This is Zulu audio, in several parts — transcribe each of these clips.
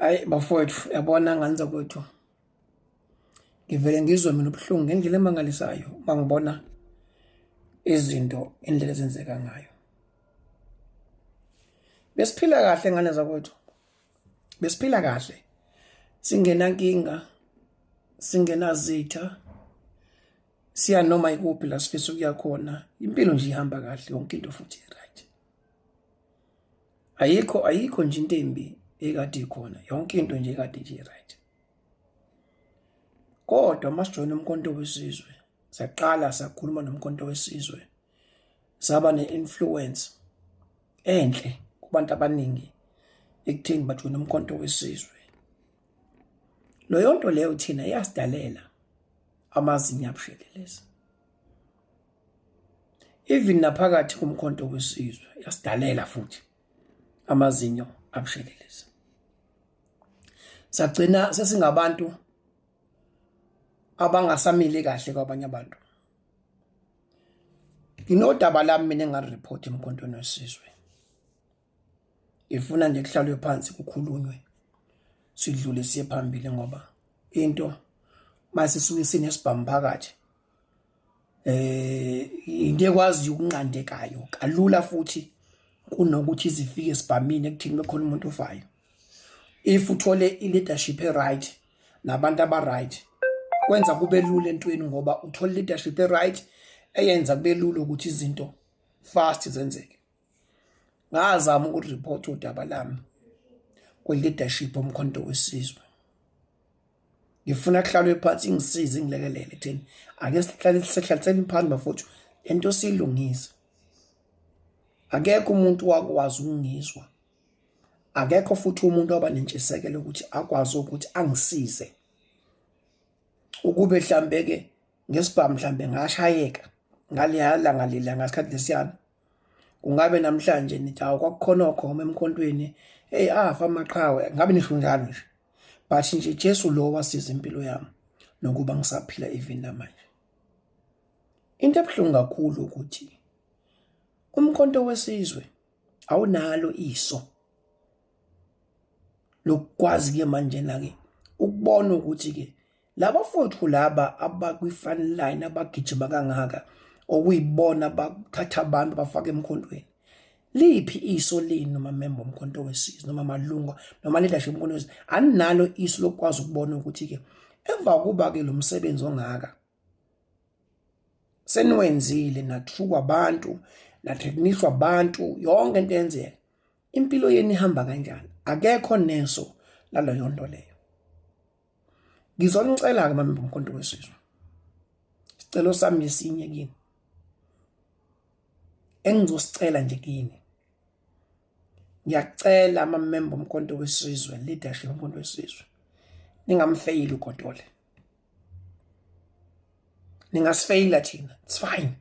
Hayi bafowethu, yabona ngani zakwethu. Ngivele ngizwe mina ubuhlungu ngendlela emangalisayo uma ngibona izinto indlela ezenzeka ngayo. Besiphila kahle ngane zakwethu. Besiphila kahle. Singenankinga, singenazitha. Siya noma ikuphi la sifisa ukuya khona. Impilo nje ihamba kahle, yonke into futhi right. Ayikho nje into embi ekade ikhona. Yonke into nje ekade nje right. Kodwa masijoyina umkhonto wesizwe, saqala sakhuluma nomkhonto wesizwe, saba ne-influence enhle kubantu abaningi ekutheni bajoyina umkhonto wesizwe. Leyo nto leyo thina iyasidalela amazinyo abushelelezi. Even naphakathi kumkhonto wesizwe yasidalela futhi amazinyo abushelelezi. Sagcina sesingabantu abangasamile kahle kwabanye abantu. Nginodaba lami mina engareport emkhontweni wesizwe. Ngifuna nje kuhlalwe phansi kukhulunywe sidlule siye phambili ngoba into mase sisuke sinesibhamu phakathi into ekwazi ukunqandekayo kalula futhi kunokuthi izifike esibhamini ekuthini bekhona umuntu ofayo. If uthole i-leadership right nabantu aba-right kwenza kube lula entweni ngoba uthola leadership right eyenza kube lula ukuthi izinto fast zenzeke. Ngazama ukureport udaba lami kwe-leadership omkhonto wesizwe. Ngifuna kuhlalwe phansi ngisize ngilekelele thina. Ake sihlaliseni phansi bafowethu into silungisa. Akekho umuntu wakwazi ukungizwa. Akekho futhi umuntu abanentshisekelo ukuthi akwazi ukuthi angisize. Ukube mhlambe ke ngesibhamu mhlambe ngashayeka ngaliyala ngalila ngasikhathi lesiyana. Kungabe namhlanje nithi kwakukhona okhoma emkhontweni afa amaqhawe ngabe nisho njalo nje. But nje Jesu lo wasiza impilo yami nokuba ngisaphila even namanje. Into ebuhlungu kakhulu ukuthi umkhonto wesizwe awunalo iso lokwazi ke manje na ke ukubona ukuthi ke laba fothu laba abakwi-front line abagijima kangaka okuyibona bathatha abantu bafaka emkhontweni. Liphi iso lini noma member omkhonto wesizwe noma malunga noma leadership omkhonto wesizwe analo iso lokwazi ukubona ukuthi ke emva kuba ke lo msebenzi ongaka seniwenzile nathukwa abantu natheknishwa abantu yonke into yenzeka impilo yeni ihamba kanjani. Akekho neso laleyo nto leyo. Ngizonicela ke mamember omkhonto wesizwe, isicelo sami esinye kini engizosicela nje kini. Ngiyacela amamember omkhonto wesizwe, leadership omkhonto wesizwe, ningamfeyili uGodole. Ningasifeyila thina, it's fine.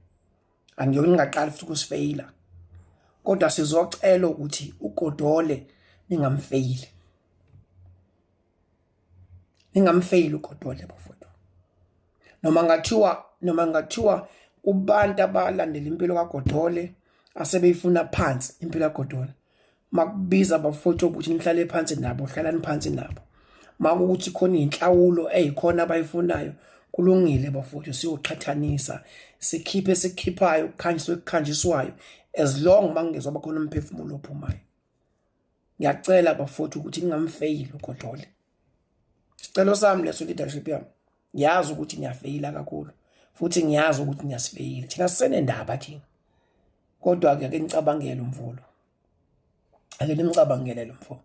Angiyoke ningaqali futhi ukusifeyila. Kodwa sizocela ukuthi uGodole ningamfeyili. Ningamfeyili uGodole bafowethu. Noma ngathiwa kubantu abalandela impilo kaGodole asebeyifuna phansi impilo kaGodole. Makubiza bafowethu ukuthi nihlale phansi nabo, hlalani phansi nabo. Makuthi khona inhlawulo ezikhona abayifunayo kulungile bafowethu siyoqhathanisa sikhiphe sikhiphayo kukhanjiswe kukhanjiswayo as long mangezoba khona umphefumulo ophumayo. Ngiyacela bafowethu ukuthi ningamfeyili uGodole. Isicelo sami leso leadership yami. Ngiyazi ukuthi ngiyafeyila kakhulu futhi ngiyazi ukuthi ngiyasifeyila. Thina sisenendaba thina. Kodwa ke ngicabangele umvulo. Ake nimcabangele lo mfo.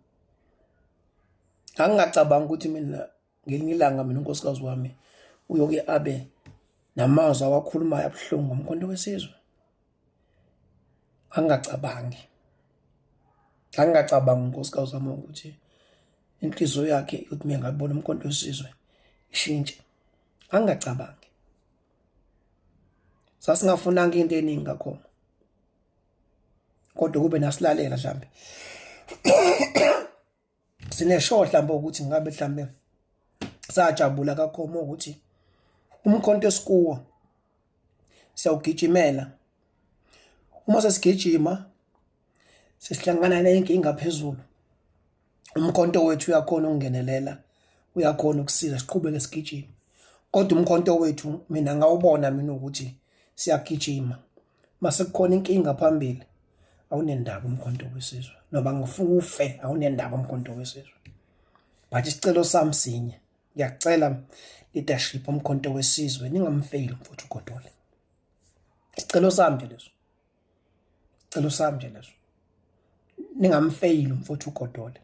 Angingacabanga ukuthi mina ngelinye ilanga mina unkosikazi wami uyoke abe namazwi awakhulumayo abuhlungu ngomkhonto wesizwe. Angacabangi unkosikazi wami ukuthi inhliziyo yakhe uthi mina ngabona umkhonto wesizwe ishintshe. Angacabangi. Sasingafunanga into eningi kakhona. Kodwa kube nasilalela mhlambe. Sinesho mhlambe ukuthi ngabe mhlambe sajabula kakhulu ukuthi umkhonto esikuwo siyawugijimela. Uma sesigijima sesihlangana nenkinga phezulu. umkhonto wethu uyakhona ukungenelela, uyakhona ukusiza siqhubeke sigijima. Kodwa umkhonto wethu mina ngawubona mina ukuthi siyagijima mase kukhona inkinga phambili, awunendaba umkhonto wesizwe, noma ngifufe awunendaba umkhonto wesizwe. But isicelo sami sinye, ngiyacela leadership umkhonto wesizwe ningamfeyili mfowethu uGodole. Isicelo sami nje leso, isicelo sami nje leso, ningamfeyili mfowethu uGodole.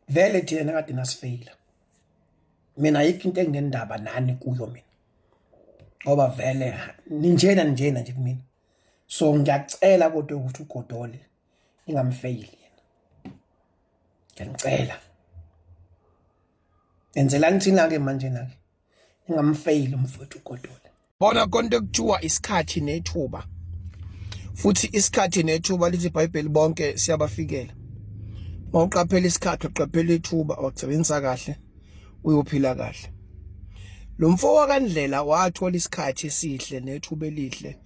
Vele thina kade nasifeyila, mina ayikho into engendaba nani kuyo mina, ngoba vele ninjena nje kumina. So ngiyacela kodwa ukuthi uGodole ningamfeyili yena, ngiyacela. Enzelani thina-ke manje na-ke, ningamfeyili umfowethu uGodole. Bona konke kuthiwa isikhathi nethuba, futhi isikhathi nethuba lithi iBhayibheli bonke siyabafikela. Mawuqaphela isikhathi uqaphela ithuba awusebenzisa kahle uyophila kahle. Lo mfowabo kaNdlela wathola isikhathi esihle nethuba elihle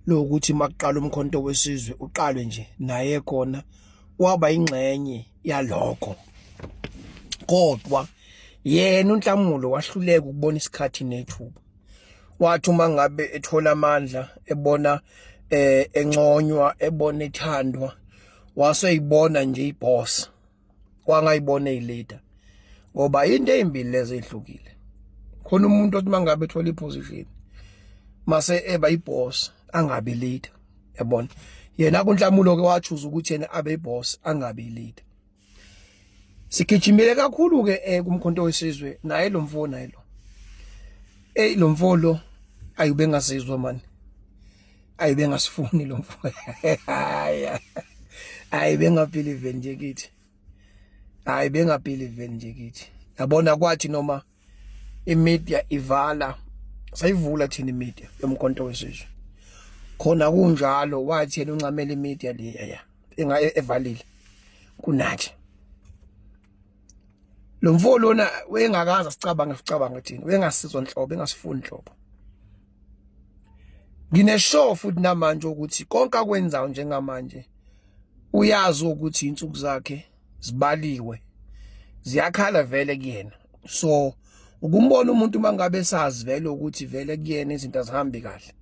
lokuthi makuqala umkhonto wesizwe uqalwe nje naye khona waba ingxenye yalokho. Kodwa yena uNhlamulo wahluleka ukubona isikhathi nethuba. Wathi uma ngabe ethola amandla, ebona engconywa, ebona ethandwa, waseyibona nje iboss, kwangayibona ileader. Ngoba into ezimbili lezi ezihlukile. Khona umuntu othi mangabe ethola iposition mase eba iboss angabe leader, yabona. Yena kuNhlamulo ke wachuza ukuthi yena abe iboss angabe leader. Sigijimile kakhulu ke kumkhonto wesizwe naye lo mfo naye lo. Lo mfo lo ayube ngasizwa man. Ayibe ngasifuni lo mfo. Ayibe ngabelieve nje kithi. Ayibe ngabelieve nje kithi. Yabona kwathi noma imedia ivala, sayivula thina imedia yomkhonto wesizwe. Khona kunjalo wathi yena uncamela imedia le evalile kunathi. Lo mfo lona wengakaza sicabanga thina, wengasizwa nhlobo, engasifuni nhlobo. Ngineshow futhi namanje ukuthi konke akwenzayo njengamanje uyazi ukuthi insuku zakhe zibaliwe, ziyakhala vele kuyena. So ukumbona umuntu mangabe sazi vele ukuthi vele kuyena izinto azihambi kahle,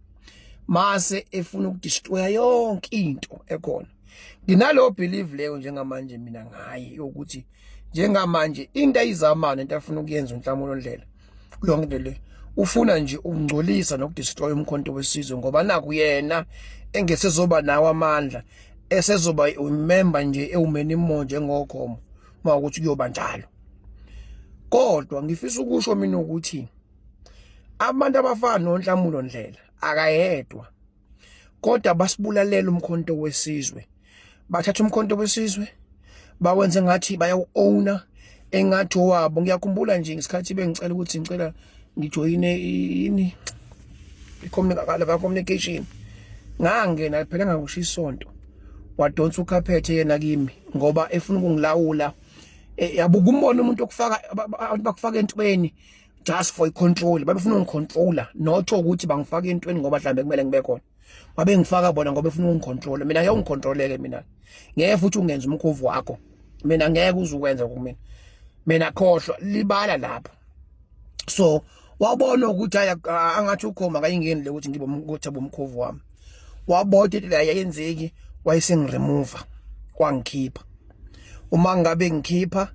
mase efuna ukudestroya yonke into ekhona. Nginalo believe leyo njengamanje mina ngaye ukuthi njengamanje into ayizamana into afuna ukuyenza uNhlamulo Ndlela yonke into le ufuna nje ukungcolisa nokudestroy umkhonto wesizwe, ngoba naku yena engesezoba nawo amandla, esezoba umember nje ewumeni mmonje ngokhomo mawukuthi kuyoba njalo. Kodwa ngifisa ukusho mina ukuthi abantu abafana noNhlamulo Ndlela akayedwa, kodwa basibulalela umkhonto wesizwe. Bathatha umkhonto wesizwe bawenze ngathi bayawu-owner engathi wabo. Ngiyakhumbula nje ngesikhathi bengicela ukuthi ngicela ngijoyine yini communication, ngangena phela ngakusho isonto, wadonsa ukhaphethe yena kimi ngoba efuna ukungilawula. Yabuka umbona umuntu okufaka bakufaka entweni just for icontrol, babefuna ungicontrola, not ukuthi bangifaka entweni ngoba mhlambe kumele ngibe khona. Babe ngifaka bona ngoba befuna ungicontrola. Mina ngeke ungicontroleke mina, ngeke futhi ungenza umkhovu wakho, mina ngeke uzukwenza kumina, mina khohlwa libala lapho. So wabona ukuthi angathi ukhoma kayingeni le ukuthi ngibe umkhovu wami. Wabona into ayenzeki, wayesengiremove kwangikhipha. Uma ngabe ngikhipha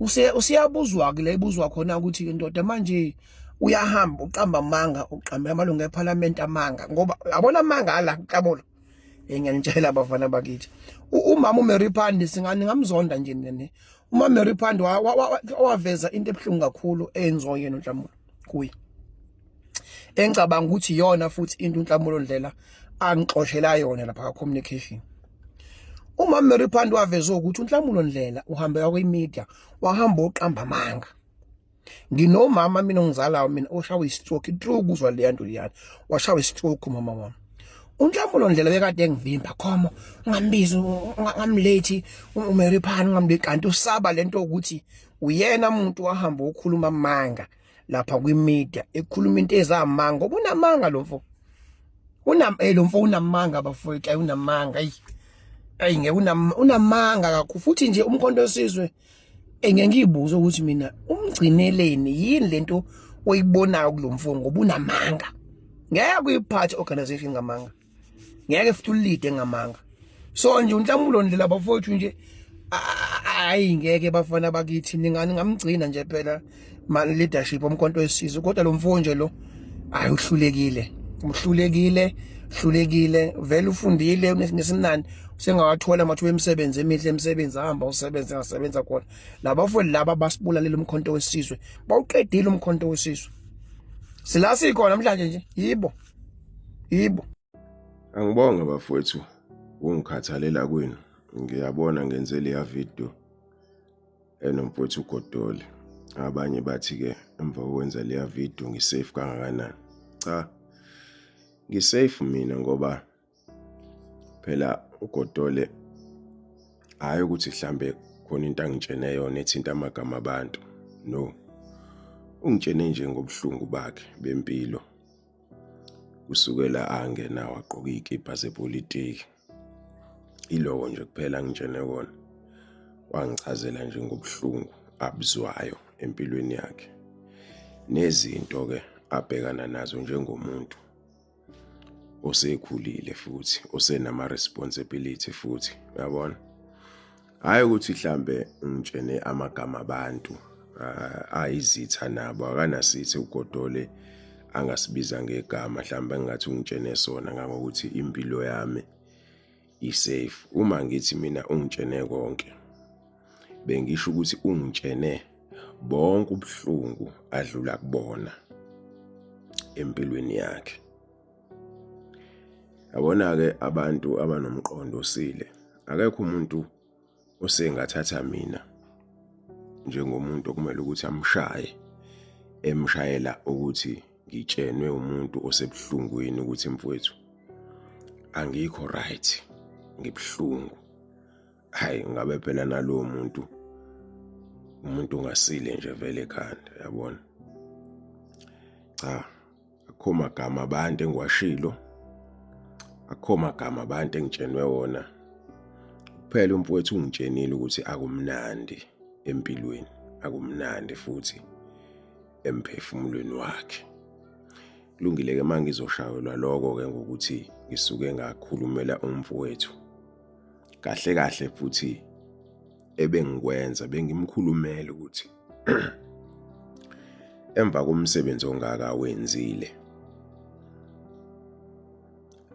usiyabuzwa ke, lebuzwa khona ukuthi indoda manje uyahamba uqamba amanga, uqamba amalungu eParliament amanga, ngoba yabona amanga la Nhlamulo. Ngiyanitshela abafana bakithi, umama uMary Phandi singani ngamzonda nje nene. Umama Mary Phandi waveza into ebuhlungu kakhulu enziwa yena uNhlamulo kuye. Engicabanga ukuthi yona futhi into uNhlamulo Ndlela angixoshela yona lapha ka communication. Umama Mary Phandi waveza ukuthi uNhlamulo Ndlela uhamba kwemedia, wahamba oqamba amanga. Nginomama mina ongizalayo mina oshawa istroke, true ukuzwa le nto liyana, washawa istroke umama wami. uNhlamulo Ndlela bekade engivimba, khomo ungambizi ngamlate uMary Phandi ngamle, kanti usaba lento ukuthi uyena umuntu wahamba ukukhuluma amanga lapha kwimedia, ekhuluma into ezamanga. Ngoba unamanga lo mfo, lo mfo unamanga bafowethu, unamanga. ayinge unamanga kakhulu futhi nje umkhonto wesizwe engeke ngiyibuze ukuthi mina umgcineleni yini lento oyibonayo kulomfo ngoba unamanga ngeke uyiphathe organization ngamanga ngeke futhi ulide ngamanga so nje unhlamulo ndlela abafowethu nje ayingeke bafana bakithi ningani ngamgcina nje phela man leadership omkhonto wesizwe kodwa lo mfo nje lo ayihlulekile hlulekile vele ufundile nesinani usengawathola amathuba emisebenzi emihle emisebenzi ahamba usebenze ngasebenza khona labafowethu laba basibulalela umkhonto wesizwe bawuqedile umkhonto wesizwe sila sikhona namhlanje nje yibo Angibonge bafowethu ungikhathalela kwenu ngiyabona ngenze leya video enomfowethu uGodole abanye bathi ke emva kokwenza leya video ngisafe kangakanani cha ngisafe mina ngoba phela uGodole hayi ukuthi mhlambe khona into angitshene yona ethinta amagama abantu no ungitshene nje ngobuhlungu bakhe bempilo kusukela angena waqoka izikipa zepolitiki iloko nje kuphela ngitshene kona wangichazela nje ngobuhlungu abuzwayo empilweni yakhe nezinto ke abhekana nazo njengomuntu osekhulile futhi osenama responsibility futhi uyabona hayi ukuthi mhlambe ngitshene amagama abantu ayizitha nabo akanasithi uGodole angasibiza ngegama mhlambe ngathi ungitshene sona ngokuthi impilo yami isafe uma ngithi mina ungitshene konke bengisho ukuthi ungitshene bonke ubuhlungu adlula kubona empilweni yakhe yabona ke abantu abanomqondo osile akekho umuntu osengathatha mina njengomuntu okumele ukuthi amshaye emshayela ukuthi ngitshenwe umuntu osebuhlungwini ukuthi mfowethu angikho right ngibhlungu hayi ngabe phela nalowo umuntu ngasile nje vele ekhanda yabona cha akho magama abantu engiwashilo akho magama abantu engitshenwe wona kuphela umfowethu ungitshenile ukuthi akumnandi empilweni akumnandi futhi emphefumulweni wakhe kulungile ke manje ngizoshayelwa lokho ke ngokuthi ngisuke ngakhulumela umfowethu kahle futhi ebengikwenza bengimkhulumela ukuthi emva komsebenzi ongaka wenzile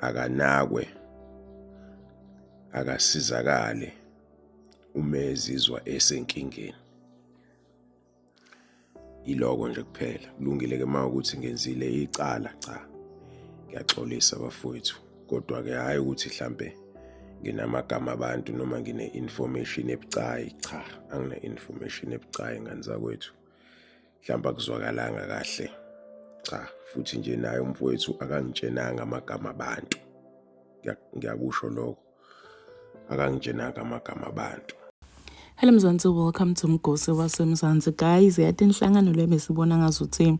akanakwe akasizakale umezizwa esenkingeni iloko nje kuphela kulungile ke manje ukuthi ngenzile icala cha ngiyaxolisa bafowethu kodwa ke hayi ukuthi mhlambe nginamagama abantu noma ngine information ebucayi cha angine information ebucayi ngani zakwethu mhlawumbe akuzwakalanga kahle cha futhi nje naye umfowethu akangitshenanga amagama abantu ngiyakusho lokho akangitshenanga amagama abantu. Hello Mzansi, welcome to Mgosi waseMzansi. Guys, yathi inhlangano le besibona ngazuthi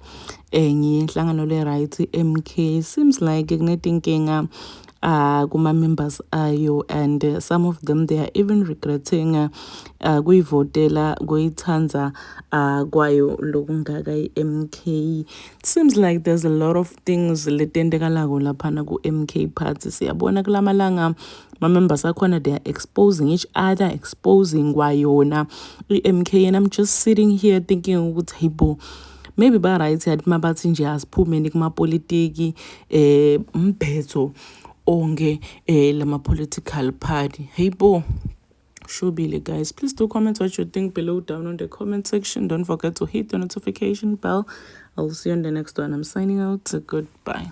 ngiyenhlangano le right MK seems like kunetinkinga kuma members ayo and some of them they are even regretting kuyivotela kuyithanza kwayo lokungaka iMK. It seems like there's a lot of things letendekalako laphana ku MK party. Siyabona kulamalanga my members akhona they are exposing each other, exposing kwayona iMK, and I'm just sitting here thinking ukuthi hibo maybe ba right yathi mabathi nje asiphumeni kuma politiki mphetho onge lama political party. Hey bo, shobile guys, please do comment what you think below down on the comment section. Don't forget to hit the notification bell. I'll see you on the next one. I'm signing out. Goodbye.